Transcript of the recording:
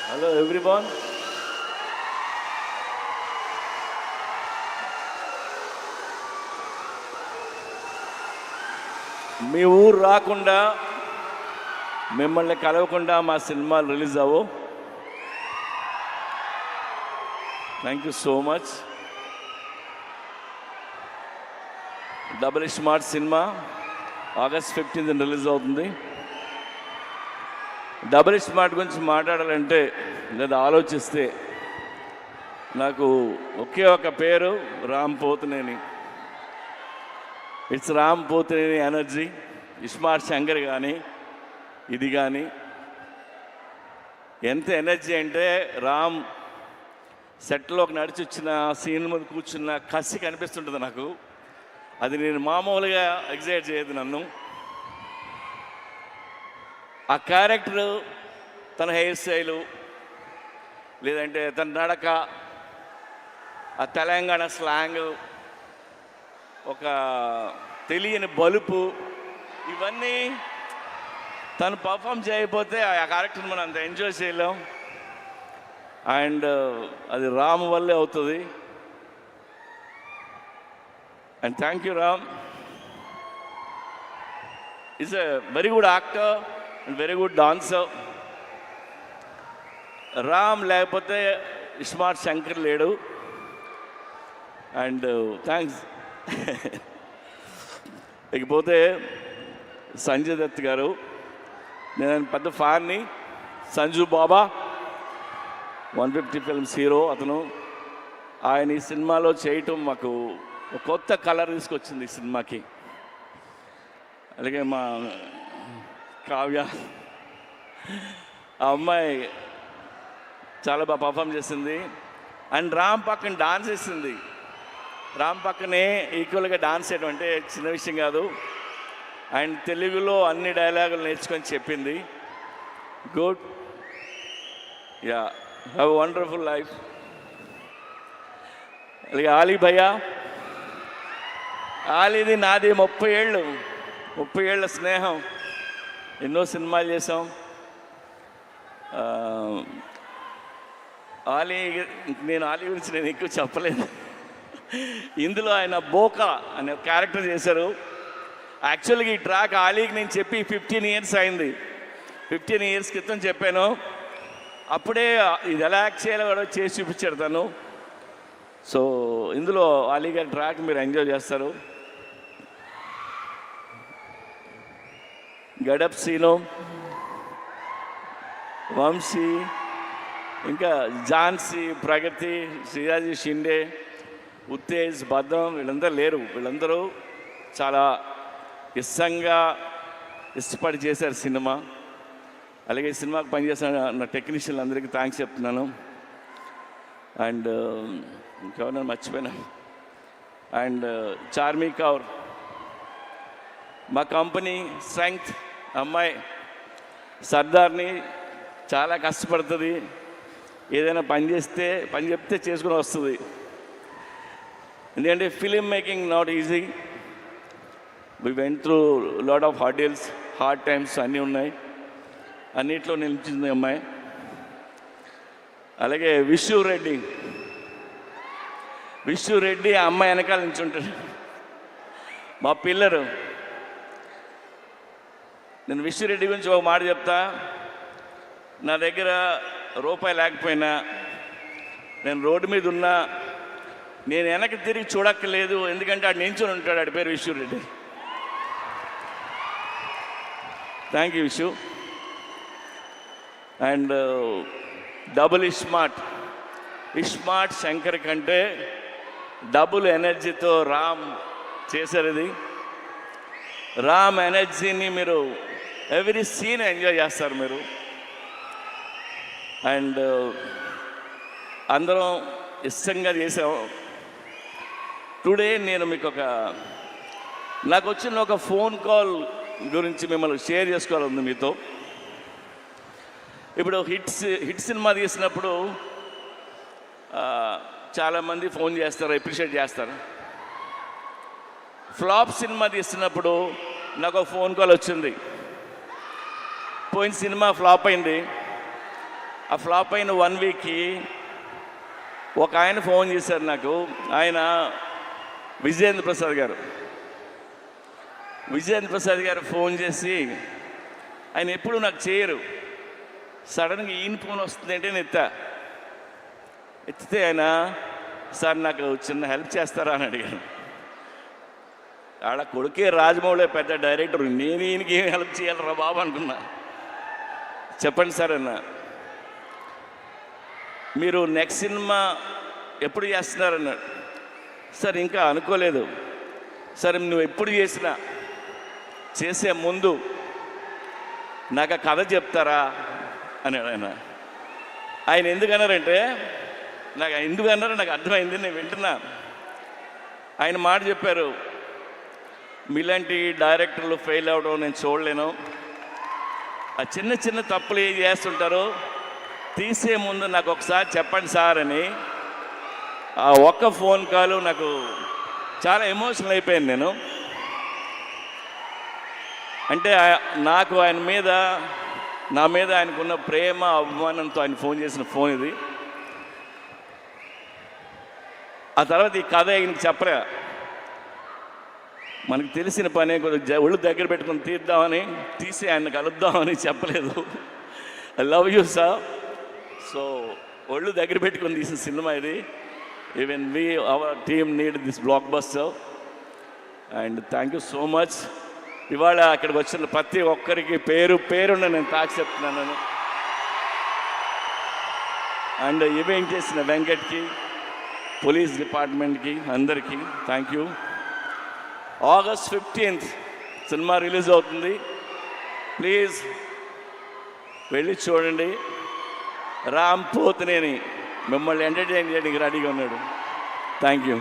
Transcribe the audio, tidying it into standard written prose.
Hello everyone. మీ ఊరు రాకుండా మిమ్మల్ని కలవకుండా మా సినిమాలు రిలీజ్ అవ్వు. Thank you so much. Double Smart cinema August 15th release అవుతుంది. డబుల్ స్మార్ట్ గురించి మాట్లాడాలంటే లేదా ఆలోచిస్తే నాకు ఒకే ఒక పేరు, Ram Pothineni. It's Ram Pothineni energy. Smart Shankar కానీ ఇది కానీ ఎంత ఎనర్జీ అంటే రామ్ సెట్లోకి నడిచి వచ్చిన సీన్ ముందు కూర్చున్న కసి కనిపిస్తుంటుంది నాకు. అది నేను మామూలుగా ఎగ్జైట్ చేయదు నన్ను. ఆ క్యారెక్టరు, తన హెయిర్ స్టైలు, లేదంటే తన నడక, ఆ తెలంగాణ స్లాంగ్, ఒక తెలియని బలుపు, ఇవన్నీ తను పర్ఫామ్ చేయకపోతే ఆ క్యారెక్టర్ని మనం అంత ఎంజాయ్ చేయలేం. అండ్ అది రామ్ వల్లే అవుతుంది. And thank you Ram. Is a very good actor and very good dancer. Ram లేకపోతే స్మార్ట్ శంకర్ లేడు. And thanks. ఇకపోతే సంజయ్ దత్ గారు, నేను పెద్ద ఫ్యాన్ని. సంజు బాబా 150 ఫిల్మ్స్ హీరో అతను. ఆయన ఈ సినిమాలో చేయటం మాకు ఒక కొత్త కలర్ తీసుకొచ్చింది ఈ సినిమాకి. అలాగే మా కావ్య, ఆ అమ్మాయి చాలా బాగా పర్ఫామ్ చేసింది. అండ్ రామ్ పక్కన డాన్స్ చేసింది. రామ్ పక్కనే ఈక్వల్గా డాన్స్ చేయడం అంటే చిన్న విషయం కాదు. అండ్ తెలుగులో అన్ని డైలాగులు నేర్చుకొని చెప్పింది. Good. Yeah, have a wonderful life. అలాగే ఆలీ భయ్యా. ఆలీది నాది 30 ఏళ్ళ స్నేహం. ఎన్నో సినిమాలు చేసాం. నేను ఆలీ గురించి నేను ఎక్కువ చెప్పలేదు. ఇందులో ఆయన బోకా అనే క్యారెక్టర్ చేశారు. యాక్చువల్గా ఈ ట్రాక్ ఆలీకి నేను చెప్పి 15 ఇయర్స్ అయింది. 15 ఇయర్స్ క్రితం చెప్పాను. అప్పుడే ఇది ఎలా యాక్ట్ చేయాలో కూడా చేసి చూపించాడు తను. సో ఇందులో ఆలీ గారి ట్రాక్ మీరు ఎంజాయ్ చేస్తారు. గడప్ సీను, వంశీ, ఇంకా ఝాన్సీ, ప్రగతి, శ్రీరాజీ షిండే, ఉత్తేజ్, భద్రం, వీళ్ళందరూ లేరు. వీళ్ళందరూ చాలా ఇష్టపడి చేశారు సినిమా. అలాగే ఈ సినిమాకి పనిచేసిన నా టెక్నీషియన్లు అందరికీ థ్యాంక్స్ చెప్తున్నాను. అండ్ ఇంకెవరైనా మర్చిపోయినా. అండ్ చార్మీ కౌర్, మా కంపెనీ స్ట్రెంగ్త్ అమ్మాయి, సర్దార్ని, చాలా కష్టపడుతుంది. ఏదైనా పని చెప్తే చేసుకుని వస్తుంది. ఎందుకంటే film making not easy. We went through lot of hard times అన్నీ ఉన్నాయి. అన్నిట్లో నిలిచింది అమ్మాయి. అలాగే విష్ణు రెడ్డి ఆ అమ్మాయి వెనకాల నిల్చుంటాడు, మా పిల్లరు. నేను విష్ణు రెడ్డి గురించి ఒక మాట చెప్తా. నా దగ్గర రూపాయి లేకపోయినా, నేను రోడ్డు మీద ఉన్నా, నేను వెనక్కి తిరిగి చూడక్కర్లేదు. ఎందుకంటే ఆడు నించుని ఉంటాడు. ఆడి పేరు Vishnu Reddy. Thank you Vishnu. And double smart Shankar కంటే డబుల్ ఎనర్జీతో రామ్ చేశారు. ఇది రామ్ ఎనర్జీని మీరు ఎవ్రీ సీన్ ఎంజాయ్ చేస్తారు మీరు. అండ్ అందరం ఇష్టంగా చేసాం. టుడే నేను మీకు నాకు వచ్చిన ఒక ఫోన్ కాల్ గురించి మిమ్మల్ని షేర్ చేసుకోవాలంది మీతో. ఇప్పుడు హిట్ సినిమా తీసినప్పుడు చాలామంది ఫోన్ చేస్తారు, అప్రిషియేట్ చేస్తారు. ఫ్లాప్ సినిమా తీస్తున్నప్పుడు నాకు ఒక ఫోన్ కాల్ వచ్చింది. పోయిన సినిమా ఫ్లాప్ అయింది. ఆ ఫ్లాప్ అయిన 1 వీక్కి ఒక ఆయన ఫోన్ చేశారు నాకు. ఆయన విజయేంద్ర ప్రసాద్ గారు ఫోన్ చేసి, ఆయన ఎప్పుడు నాకు చేయరు, సడన్గా ఈయన ఫోన్ వస్తుందంటే నేను ఎత్తితే ఆయన, సార్ నాకు చిన్న హెల్ప్ చేస్తారా అని అడిగాను. ఆడ కొడుకే రాజమౌళి పెద్ద డైరెక్టర్, నేను ఈయనకి ఏం హెల్ప్ చేయాలరా బాబు అనుకున్నా. చెప్పండి సార్ అన్న, మీరు నెక్స్ట్ సినిమా ఎప్పుడు చేస్తున్నారన్నాడు. సార్ ఇంకా అనుకోలేదు. సరే నువ్వు ఎప్పుడు చేసే ముందు నాకు ఆ కథ చెప్తారా అన్నాడు ఆయన ఎందుకన్నారంటే, ఎందుకన్నారో నాకు అర్థమైంది, నేను వింటున్నా. ఆయన మాట చెప్పారు, మీలాంటి డైరెక్టర్లు ఫెయిల్ అవ్వడం నేను చూడలేను. ఆ చిన్న చిన్న తప్పులు ఏం చేస్తుంటారో తీసే ముందు నాకు ఒకసారి చెప్పండి సార్ అని. ఆ ఒక్క ఫోన్ కాల్ నాకు చాలా ఎమోషనల్ అయిపోయాను నేను. అంటే నాకు నా మీద ఆయనకున్న ప్రేమ అభిమానంతో ఆయన ఫోన్ చేసిన ఫోన్ ఇది. ఆ తర్వాత ఈ కథ ఆయనకి చెప్పరా, మనకు తెలిసిన పని కొద్దిగా ఒళ్ళు దగ్గర పెట్టుకుని తీసి ఆయన కలుద్దామని చెప్పలేదు. I love you sir. So ఒళ్ళు దగ్గర పెట్టుకొని తీసిన సినిమా ఇది. Even our team need this block buster and thank you so much. ఇవాళ అక్కడికి వచ్చిన ప్రతి ఒక్కరికి పేరున్న నేను తాకి చెప్తున్నాను. అండ్ ఈవెంట్ చేసిన వెంకట్కి, పోలీస్ డిపార్ట్మెంట్కి, అందరికీ thank you. August 15th cinema release అవుతుంది. ప్లీజ్ వెళ్ళి చూడండి. రామ్ పోతినేని మిమ్మల్ని ఎంటర్టైన్ చేయడానికి రెడీగా ఉన్నాడు. Thank you.